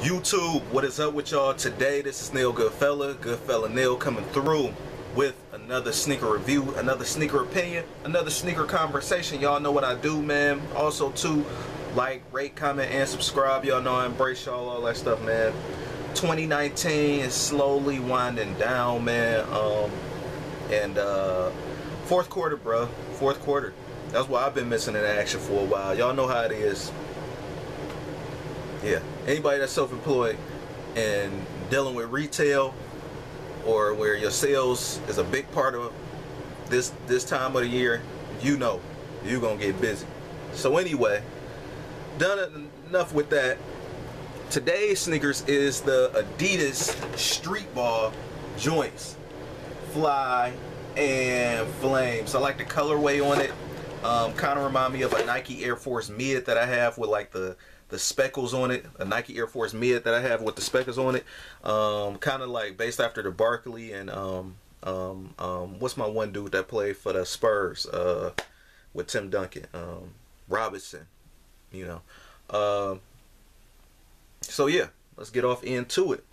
YouTube, what is up with y'all today? This is Neil Goodfella Neil, coming through with another sneaker review, another sneaker opinion, another sneaker conversation. Y'all know what I do, man. Also too, like, rate, comment, and subscribe. Y'all know I embrace y'all, all that stuff, man. 2019 is slowly winding down, man. Fourth quarter, bro. Fourth quarter. That's why I've been missing in action for a while. Y'all know how it is. Yeah, anybody that's self-employed and dealing with retail, or where your sales is a big part of this time of the year, you know you're gonna get busy. So anyway, done enough with that. Today's sneakers is the Adidas Streetball joints, fly and flames. I like the colorway on it. Kind of remind me of a Nike Air Force Mid that I have with like the speckles on it. A Nike Air Force Mid that I have with the speckles on it. Kind of like based after the Barkley and what's my one dude that played for the Spurs with Tim Duncan, Robinson, you know. So yeah, let's get off into it.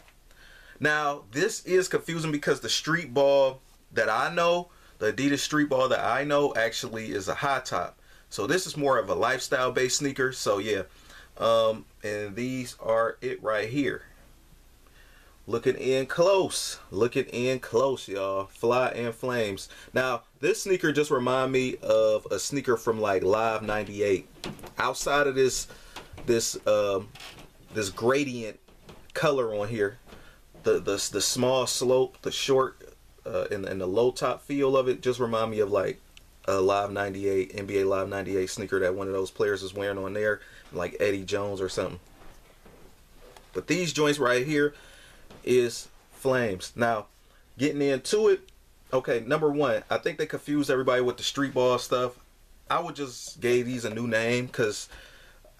Now this is confusing because the street ball that I know, the Adidas street ball that I know, actually is a high top. So this is more of a lifestyle based sneaker. So yeah. And these are it right here. Looking in close, y'all. Fly and flames. Now this sneaker just remind me of a sneaker from like Live 98. Outside of this gradient color on here, the small slope, the short and the low top feel of it just remind me of like a Live 98, NBA Live 98 sneaker that one of those players is wearing on there, like Eddie Jones or something. But these joints right here is flames. Now, getting into it, okay, number one, I think they confused everybody with the street ball stuff. I would just give these a new name, because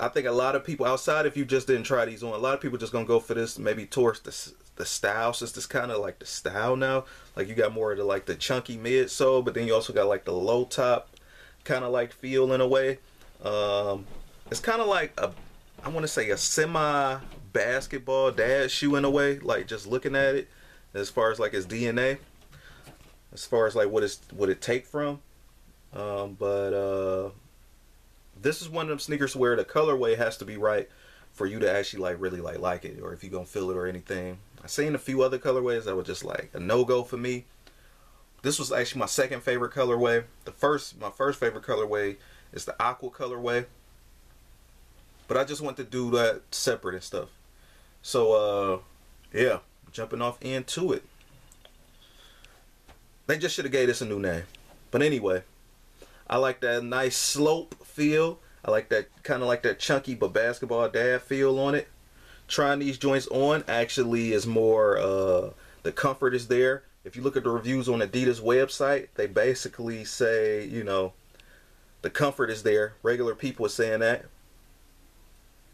I think a lot of people, outside if you just didn't try these on, a lot of people just gonna go for this maybe towards the style, since this kind of like the style now. Like you got more of the like the chunky midsole, but then you also got like the low top kind of like feel in a way. It's kind of like a, I want to say a semi basketball dad shoe in a way, like just looking at it, as far as like its DNA, as far as like what it take from. This is one of them sneakers where the colorway has to be right for you to actually like really like it, or if you're gonna feel it or anything. I've seen a few other colorways that were just like a no-go for me. This was actually my second favorite colorway. My first favorite colorway is the aqua colorway, but I just want to do that separate and stuff. So yeah, jumping off into it. They just should have gave this a new name. But anyway, I like that nice slope feel. I like that kind of like that chunky but basketball dad feel on it. Trying these joints on actually is more, the comfort is there. If you look at the reviews on Adidas website, they basically say, you know, the comfort is there. Regular people are saying that.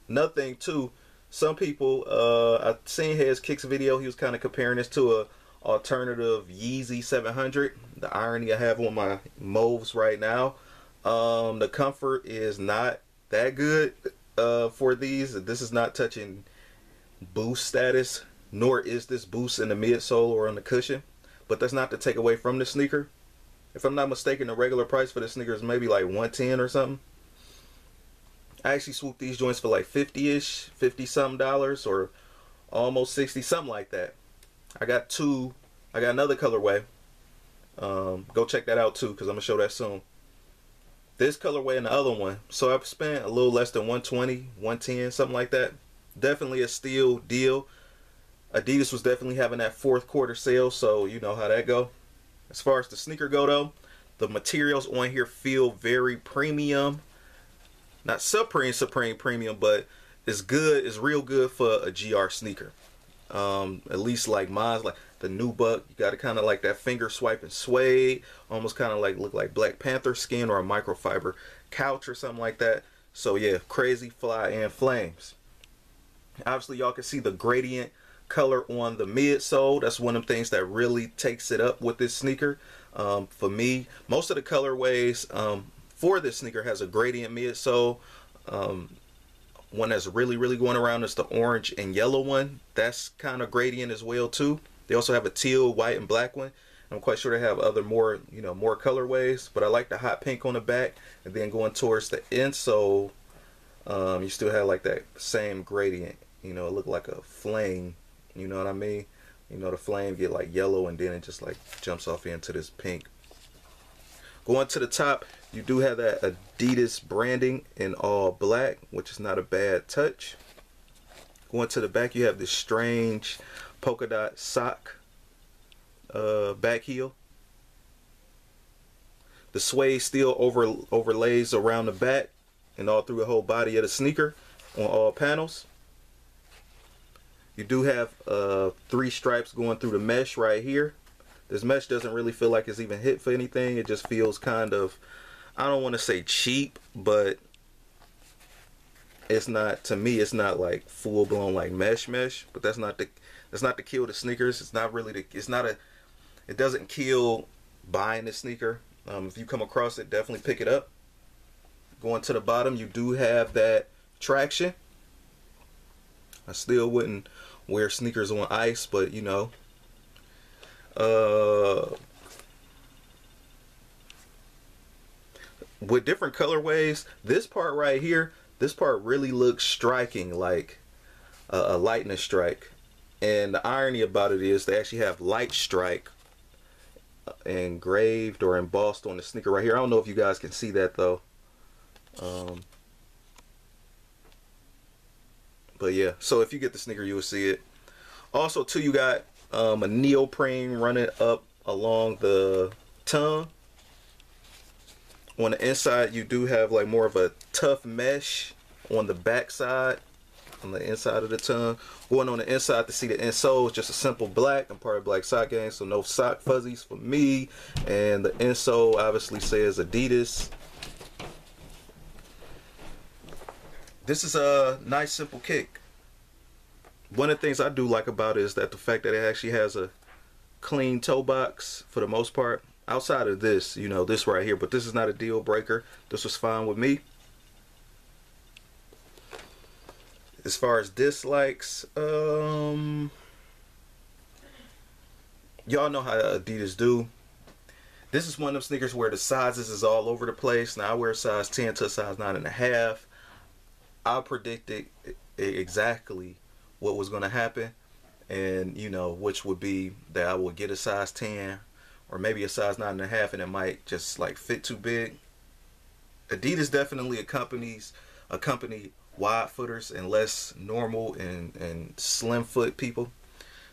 Another thing too, some people, I've seen Heads Kicks video, he was kind of comparing this to a alternative Yeezy 700. The irony I have on my Moves right now. The comfort is not that good for these. This is not touching boost status, nor is this boost in the midsole or on the cushion. But that's not to take away from the sneaker. If I'm not mistaken, the regular price for the sneaker is maybe like $110 or something. I actually swooped these joints for like 50-ish, 50-something dollars, or almost 60, something like that. I got another colorway. Go check that out too, because I'm gonna show that soon. This colorway and the other one. So I've spent a little less than 120, 110, something like that. Definitely a steal deal. Adidas was definitely having that fourth quarter sale, so you know how that go. As far as the sneaker go though, the materials on here feel very premium. Not supreme premium, but it's good. It's real good for a GR sneaker. At least like mine's like the new buck. You got to kind of like that finger swiping suede, almost kind of like look like Black Panther skin or a microfiber couch or something like that. So yeah, crazy fly and flames. Obviously y'all can see the gradient color on the midsole. That's one of the things that really takes it up with this sneaker. For me, most of the colorways for this sneaker has a gradient midsole. one that's really going around is the orange and yellow one. That's kind of gradient as well too. They also have a teal, white, and black one. I'm quite sure they have other more, you know, more colorways, but I like the hot pink on the back. And then going towards the insole, you still have like that same gradient. You know, it looked like a flame. You know what I mean? You know, the flame get like yellow and then it just like jumps off into this pink. Going to the top, you do have that Adidas branding in all black, which is not a bad touch. Going to the back, you have this strange polka dot sock back heel. The suede steel overlays around the back and all through the whole body of the sneaker on all panels. You do have 3 stripes going through the mesh right here. This mesh doesn't really feel like it's even hit for anything. It just feels kind of, I don't want to say cheap, but it's not, to me, it's not like full blown like mesh, but that's not to kill the sneakers. It's not really it doesn't kill buying the sneaker. If you come across it, definitely pick it up. Going to the bottom, you do have that traction. I still wouldn't wear sneakers on ice, but you know, with different colorways, this part right here, this part really looks striking, like a lightning strike. And the irony about it is they actually have light strike engraved or embossed on the sneaker right here. I don't know if you guys can see that though. But yeah, so if you get the sneaker, you will see it. Also too, you got a neoprene running up along the tongue. On the inside, you do have like more of a tough mesh on the back side, on the inside of the tongue. Going on the inside to see the insole is just a simple black. I'm part of Black Sock Gang, so no sock fuzzies for me. And the insole obviously says Adidas. This is a nice simple kick. One of the things I do like about it is that the fact that it actually has a clean toe box for the most part. Outside of this, you know, this right here, but this is not a deal breaker. This was fine with me. As far as dislikes, y'all know how Adidas do. This is one of them sneakers where the sizes is all over the place. Now I wear a size 10 to a size 9.5. I predicted exactly what was going to happen, and you know, which would be that I would get a size 10 or maybe a size 9.5, and it might just like fit too big. Adidas definitely accompany wide footers and less normal and slim foot people.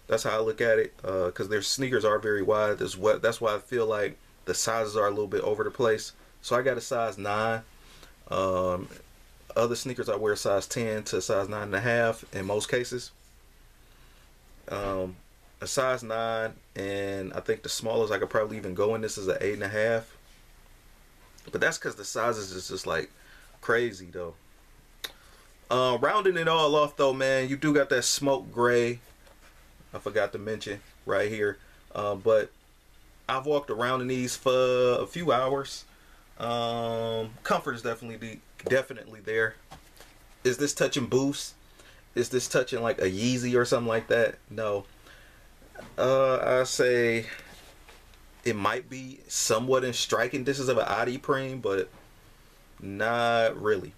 That's how I look at it, because their sneakers are very wide. That's why I feel like the sizes are a little bit over the place. So I got a size 9. Other sneakers I wear a size 10 to a size 9.5 in most cases. A size 9, and I think the smallest I could probably even go in this is an 8.5. But that's because the sizes is just like crazy though. Rounding it all off though, man, you do got that smoke gray. I forgot to mention right here. But I've walked around in these for a few hours. Comfort is definitely there. Is this touching Boost? Is this touching like a Yeezy or something like that? No. I say it might be somewhat in striking distance of an Adidas, but not really.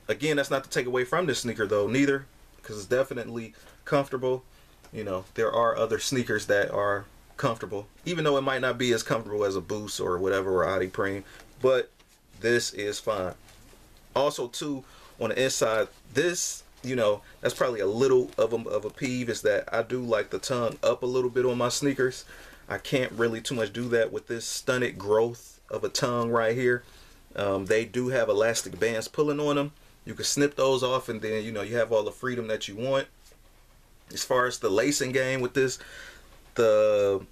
Again, that's not to take away from this sneaker though, neither, because it's definitely comfortable. You know, there are other sneakers that are comfortable, even though it might not be as comfortable as a Boost or whatever or Adidas, but this is fine. Also too, on the inside, this, you know, that's probably a little of a peeve, is that I do like the tongue up a little bit on my sneakers. I can't really too much do that with this stunted growth of a tongue right here. They do have elastic bands pulling on them. You can snip those off, and then, you know, you have all the freedom that you want. As far as the lacing game with this, the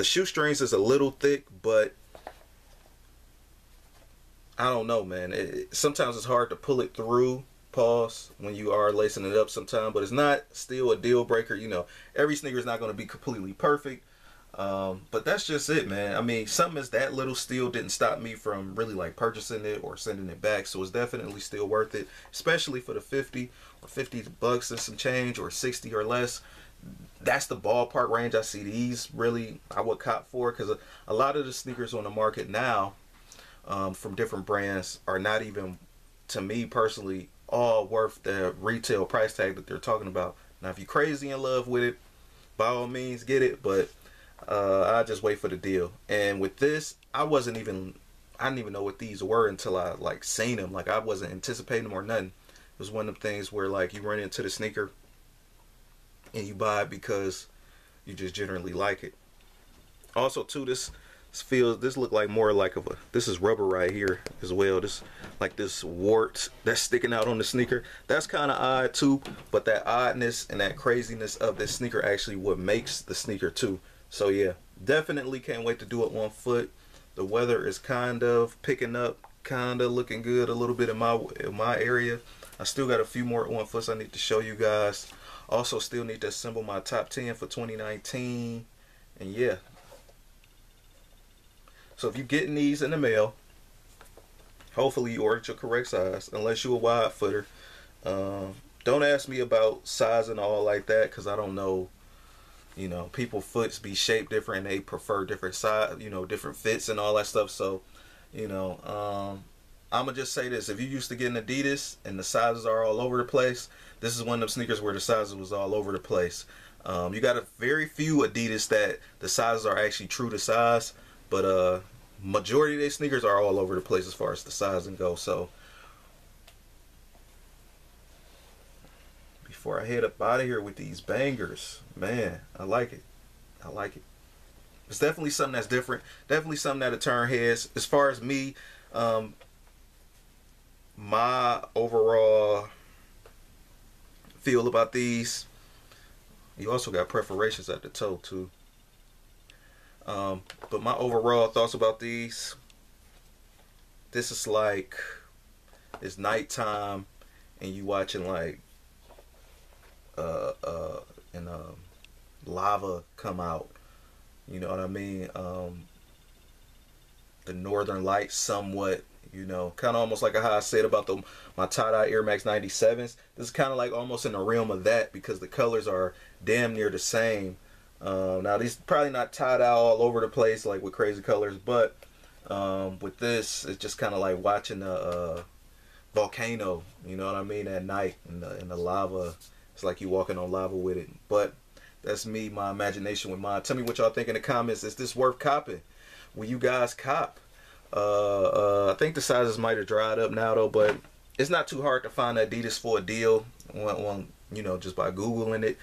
shoestrings is a little thick, but I don't know, man. Sometimes it's hard to pull it through, pause, when you are lacing it up sometimes, but it's not still a deal breaker. You know, every sneaker is not going to be completely perfect. But that's just it, man. I mean, something as that little still didn't stop me from really like purchasing it or sending it back. So it's definitely still worth it, especially for the 50 or 50 bucks and some change, or 60 or less. That's the ballpark range I see these really I would cop for, because a lot of the sneakers on the market now, from different brands, are not even, to me personally, all worth the retail price tag that they're talking about. Now, if you're crazy in love with it, by all means get it, but I just wait for the deal. And with this, I didn't even know what these were until I like seen them. Like, I wasn't anticipating them or nothing. It was one of them things where like you run into the sneaker and you buy it because you just generally like it. Also too, this look like more like this is rubber right here as well. This like this wart that's sticking out on the sneaker. That's kind of odd too, but that oddness and that craziness of this sneaker actually what makes the sneaker too. So yeah, definitely can't wait to do it on foot. The weather is kind of picking up, kind of looking good a little bit in my area. I still got a few more on foots I need to show you guys. Also still need to assemble my top 10 for 2019. And yeah. So if you're getting these in the mail, hopefully you ordered your correct size, unless you're a wide footer. Don't ask me about size and all like that, because I don't know. You know, people's foots be shaped different, and they prefer different size, you know, different fits and all that stuff. So, you know, I'm going to just say this. If you're used to getting Adidas and the sizes are all over the place, this is one of them sneakers where the sizes was all over the place. You got a very few Adidas that the sizes are actually true to size, but majority of their sneakers are all over the place as far as the sizing goes. So before I head up out of here with these bangers, man, I like it. I like it. It's definitely something that's different. Definitely something that'll turn heads. As far as me, my overall feel about these, you also got perforations at the toe too. But my overall thoughts about these, this is like, it's nighttime and you watching like lava come out, you know what I mean? The northern lights somewhat, you know, kind of almost like how I said about my tie-dye Air Max 97s. This is kind of like almost in the realm of that, because the colors are damn near the same. Now these probably not tie-dye all over the place like with crazy colors, but with this, it's just kind of like watching a volcano, you know what I mean, at night, and the lava. It's like you walking on lava with it. But that's me, my imagination with mine. Tell me what y'all think in the comments. Is this worth copping? Will you guys cop? I think the sizes might have dried up now though, but it's not too hard to find Adidas for a deal, you know, just by Googling it.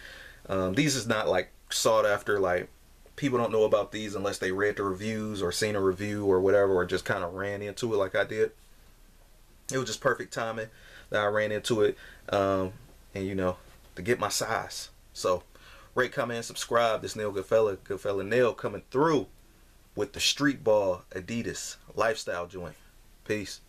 These is not like sought after, like people don't know about these unless they read the reviews or seen a review or whatever, or just kind of ran into it like I did. It was just perfect timing that I ran into it, and you know, to get my size. So rate, comment, and subscribe. This Nail Goodfella Nail, coming through with the Streetball Adidas lifestyle joint. Peace.